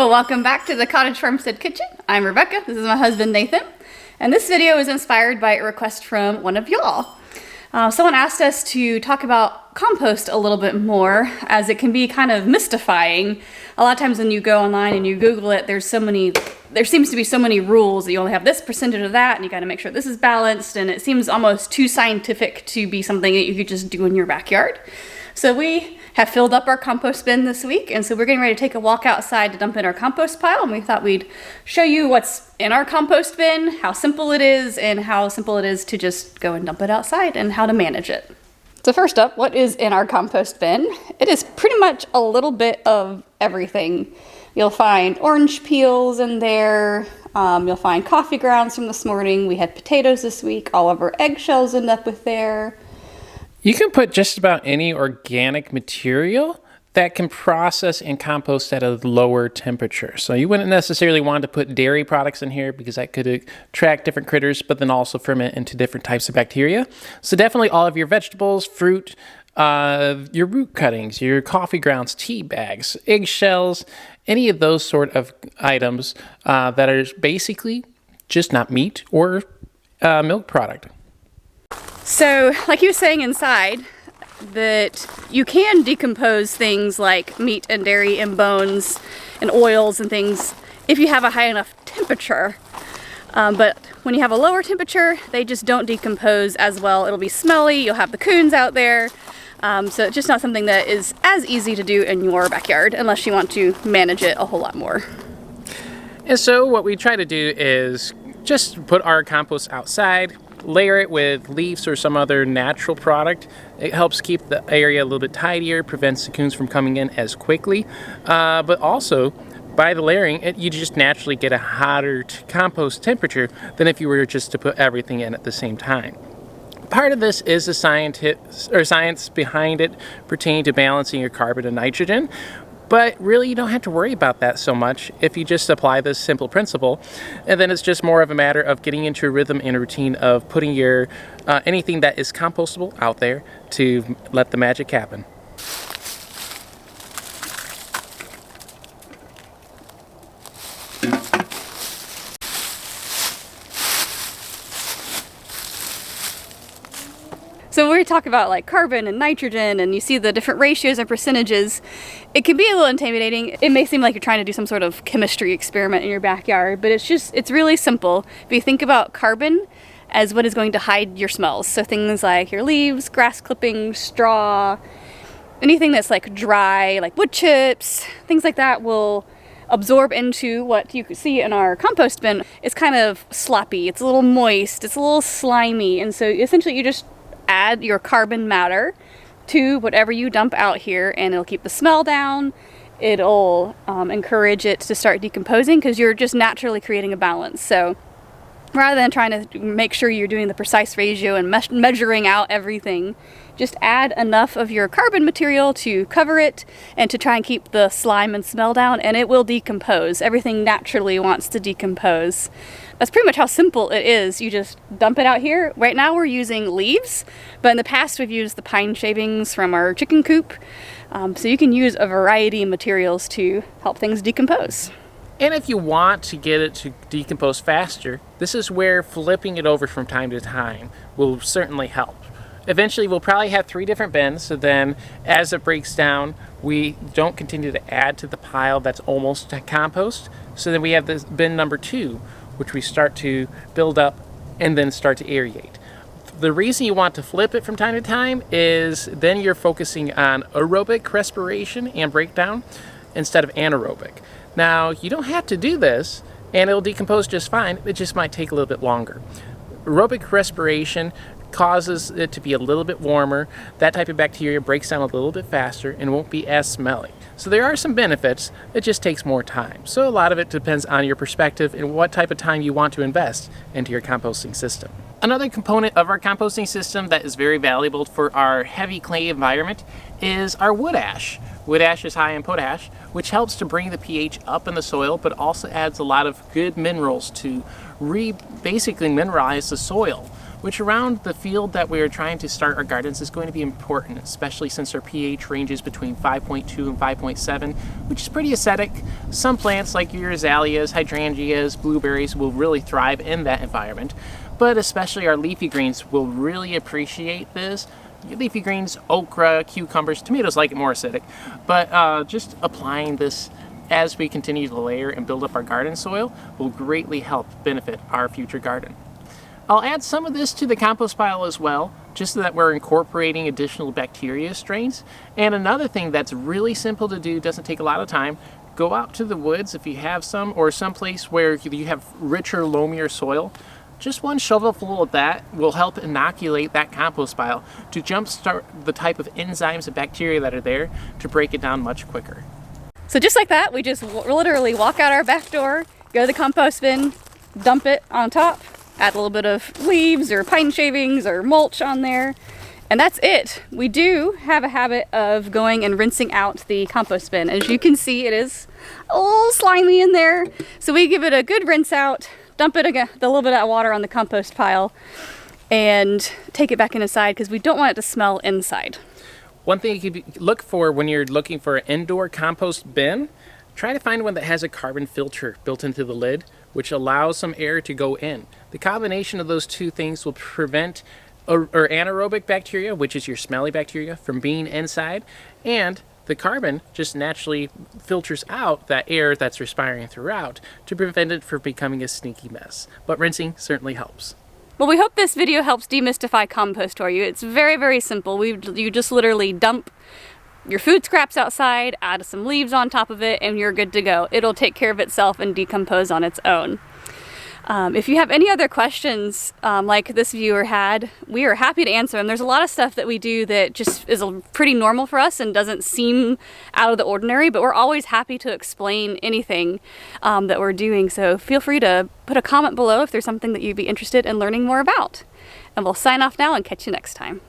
Well, welcome back to the Cottage Farmstead Kitchen. I'm Rebecca, this is my husband Nathan, and this video is inspired by a request from one of y'all. Someone asked us to talk about compost a little bit more, as it can be kind of mystifying. A lot of times when you go online and you Google it, there seems to be so many rules that you only have this percentage of that, and you gotta make sure this is balanced, and it seems almost too scientific to be something that you could just do in your backyard. So we have filled up our compost bin this week, and so we're getting ready to take a walk outside to dump in our compost pile, and we thought we'd show you what's in our compost bin, how simple it is, and how simple it is to just go and dump it outside, and how to manage it. So first up, what is in our compost bin? It is pretty much a little bit of everything. You'll find orange peels in there, you'll find coffee grounds from this morning, we had potatoes this week, all of our eggshells end up with there. You can put just about any organic material that can process and compost at a lower temperature. So you wouldn't necessarily want to put dairy products in here because that could attract different critters, but then also ferment into different types of bacteria. So definitely all of your vegetables, fruit, your root cuttings, your coffee grounds, tea bags, eggshells, any of those sort of items that are basically just not meat or milk product. So, like he was saying inside, that you can decompose things like meat and dairy and bones and oils and things if you have a high enough temperature. But when you have a lower temperature, they just don't decompose as well. It'll be smelly, you'll have the coons out there. So it's just not something that is as easy to do in your backyard unless you want to manage it a whole lot more. And so what we try to do is just put our compost outside, layer it with leaves or some other natural product. It helps keep the area a little bit tidier, prevents the coons from coming in as quickly, but also by the layering, you just naturally get a hotter compost temperature than if you were just to put everything in at the same time. Part of this is the science behind it pertaining to balancing your carbon and nitrogen. But really, you don't have to worry about that so much if you just apply this simple principle. And then it's just more of a matter of getting into a rhythm and a routine of putting your anything that is compostable out there to let the magic happen. So when we talk about like carbon and nitrogen and you see the different ratios and percentages, it can be a little intimidating. It may seem like you're trying to do some sort of chemistry experiment in your backyard, but it's really simple. If you think about carbon as what is going to hide your smells, so things like your leaves, grass clippings, straw, anything that's like dry, like wood chips, things like that will absorb into what you see in our compost bin. It's kind of sloppy, it's a little moist, it's a little slimy, and so essentially you just add your carbon matter to whatever you dump out here, and it'll keep the smell down. It'll encourage it to start decomposing because you're just naturally creating a balance. So rather than trying to make sure you're doing the precise ratio and measuring out everything, just add enough of your carbon material to cover it and to try and keep the slime and smell down, and it will decompose. Everything naturally wants to decompose. That's pretty much how simple it is. You just dump it out here. Right now we're using leaves, but in the past we've used the pine shavings from our chicken coop. So you can use a variety of materials to help things decompose. And if you want to get it to decompose faster, this is where flipping it over from time to time will certainly help. Eventually we'll probably have 3 different bins, so then as it breaks down, we don't continue to add to the pile that's almost compost. So then we have this bin number 2, which we start to build up and then start to aerate. The reason you want to flip it from time to time is then you're focusing on aerobic respiration and breakdown instead of anaerobic. Now, you don't have to do this and it'll decompose just fine, it just might take a little bit longer. Aerobic respiration causes it to be a little bit warmer. That type of bacteria breaks down a little bit faster and won't be as smelly. So there are some benefits, it just takes more time. So a lot of it depends on your perspective and what type of time you want to invest into your composting system. Another component of our composting system that is very valuable for our heavy clay environment is our wood ash. Wood ash is high in potash, which helps to bring the pH up in the soil, but also adds a lot of good minerals to basically mineralize the soil. which around the field that we're trying to start our gardens is going to be important, especially since our pH ranges between 5.2 and 5.7, which is pretty acidic. Some plants like your azaleas, hydrangeas, blueberries will really thrive in that environment, but especially our leafy greens will really appreciate this. Leafy greens, okra, cucumbers, tomatoes like it more acidic, but just applying this as we continue to layer and build up our garden soil will greatly help benefit our future garden. I'll add some of this to the compost pile as well, just so that we're incorporating additional bacteria strains. And another thing that's really simple to do, doesn't take a lot of time, go out to the woods if you have some, or someplace where you have richer, loamier soil. Just one shovelful of that will help inoculate that compost pile to jumpstart the type of enzymes and bacteria that are there to break it down much quicker. So just like that, we just literally walk out our back door, go to the compost bin, dump it on top, add a little bit of leaves or pine shavings or mulch on there, and that's it. We do have a habit of going and rinsing out the compost bin. As you can see, it is a little slimy in there, so we give it a good rinse out, dump it again, the little bit of water on the compost pile, and take it back inside because we don't want it to smell inside. One thing you could look for when you're looking for an indoor compost bin, try to find one that has a carbon filter built into the lid, which allows some air to go in. The combination of those two things will prevent anaerobic bacteria, which is your smelly bacteria, from being inside, and the carbon just naturally filters out that air that's respiring throughout to prevent it from becoming a sneaky mess. But rinsing certainly helps. Well, we hope this video helps demystify compost for you. It's very, very simple. You just literally dump your food scraps outside, add some leaves on top of it, and you're good to go. It'll take care of itself and decompose on its own. If you have any other questions like this viewer had, we are happy to answer them. There's a lot of stuff that we do that just is pretty normal for us and doesn't seem out of the ordinary, but we're always happy to explain anything that we're doing. So feel free to put a comment below if there's something that you'd be interested in learning more about. And we'll sign off now and catch you next time.